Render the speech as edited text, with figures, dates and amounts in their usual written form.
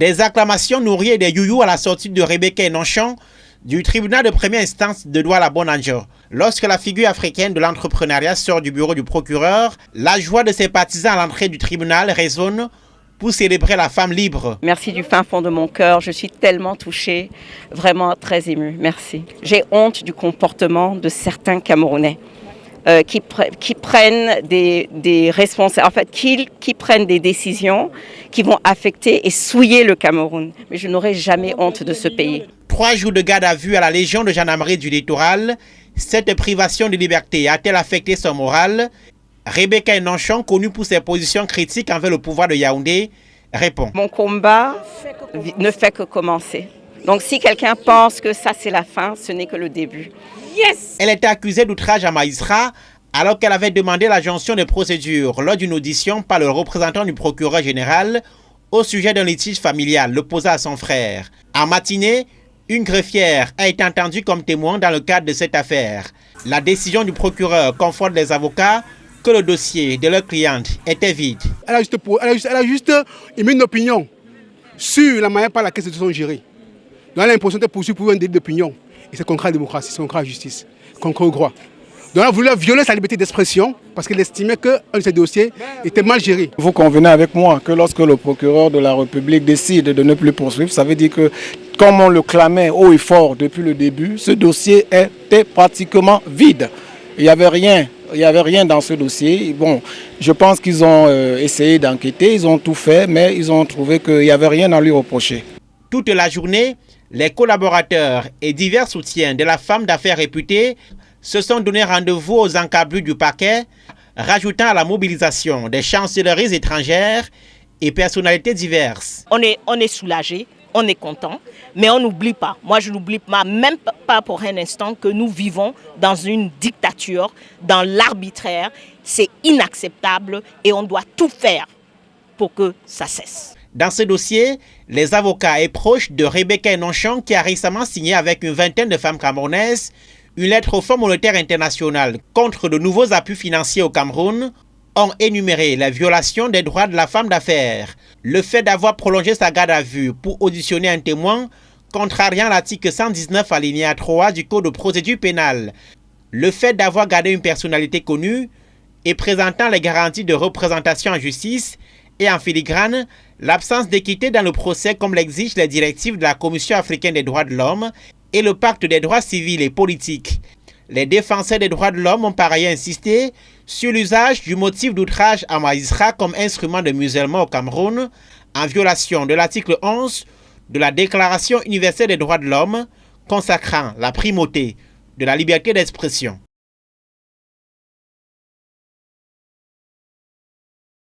Des acclamations nourries et des youyous à la sortie de Rebecca Enonchon du tribunal de première instance de Douala-Bonanger. Lorsque la figure africaine de l'entrepreneuriat sort du bureau du procureur, la joie de ses partisans à l'entrée du tribunal résonne pour célébrer la femme libre. Merci du fin fond de mon cœur, je suis tellement touchée, vraiment très émue, merci. J'ai honte du comportement de certains Camerounais qui prennent des responsabilités, en fait, qui prennent des décisions qui vont affecter et souiller le Cameroun. Mais je n'aurai jamais honte de ce pays. 3 jours de garde à vue à la Légion de gendarmerie du littoral, cette privation de liberté a-t-elle affecté son moral? Rebecca Enonchon, connue pour ses positions critiques envers le pouvoir de Yaoundé, répond. Mon combat ne fait que commencer. Donc si quelqu'un pense que ça c'est la fin, ce n'est que le début. Yes! Elle était accusée d'outrage à magistrat alors qu'elle avait demandé l'ajonction des procédures lors d'une audition par le représentant du procureur général au sujet d'un litige familial l'opposant à son frère. En matinée, une greffière a été entendue comme témoin dans le cadre de cette affaire. La décision du procureur conforte les avocats que le dossier de leur cliente était vide. Elle a juste émis une opinion sur la manière par laquelle ces choses sont gérées. Donc elle a l'impression de poursuivre pour un délit d'opinion. Et c'est contre la démocratie, c'est contre la justice, contre le droit. Donc elle a voulu violer sa liberté d'expression parce qu'elle estimait qu'un de ces dossiers était mal géré. Vous convenez avec moi que lorsque le procureur de la République décide de ne plus poursuivre, ça veut dire que, comme on le clamait haut et fort depuis le début, ce dossier était pratiquement vide. Il n'y avait rien dans ce dossier. Bon, je pense qu'ils ont essayé d'enquêter, ils ont tout fait, mais ils ont trouvé qu'il n'y avait rien à lui reprocher. Toute la journée, les collaborateurs et divers soutiens de la femme d'affaires réputée se sont donné rendez-vous aux encablures du parquet, rajoutant à la mobilisation des chancelleries étrangères et personnalités diverses. On est soulagé, on est content, mais on n'oublie pas. Moi, je n'oublie pas, même pas pour un instant, que nous vivons dans une dictature, dans l'arbitraire. C'est inacceptable et on doit tout faire pour que ça cesse. Dans ce dossier, les avocats et proches de Rebecca Enonchon, qui a récemment signé avec une vingtaine de femmes camerounaises une lettre au Fonds monétaire international contre de nouveaux appuis financiers au Cameroun, ont énuméré les violations des droits de la femme d'affaires, le fait d'avoir prolongé sa garde à vue pour auditionner un témoin, contrariant l'article 119 alinéa 3 du Code de procédure pénale, le fait d'avoir gardé une personnalité connue et présentant les garanties de représentation en justice et en filigrane, l'absence d'équité dans le procès comme l'exigent les directives de la Commission africaine des droits de l'homme et le pacte des droits civils et politiques. Les défenseurs des droits de l'homme ont par ailleurs insisté sur l'usage du motif d'outrage à magistrat comme instrument de musellement au Cameroun, en violation de l'article 11 de la Déclaration universelle des droits de l'homme, consacrant la primauté de la liberté d'expression.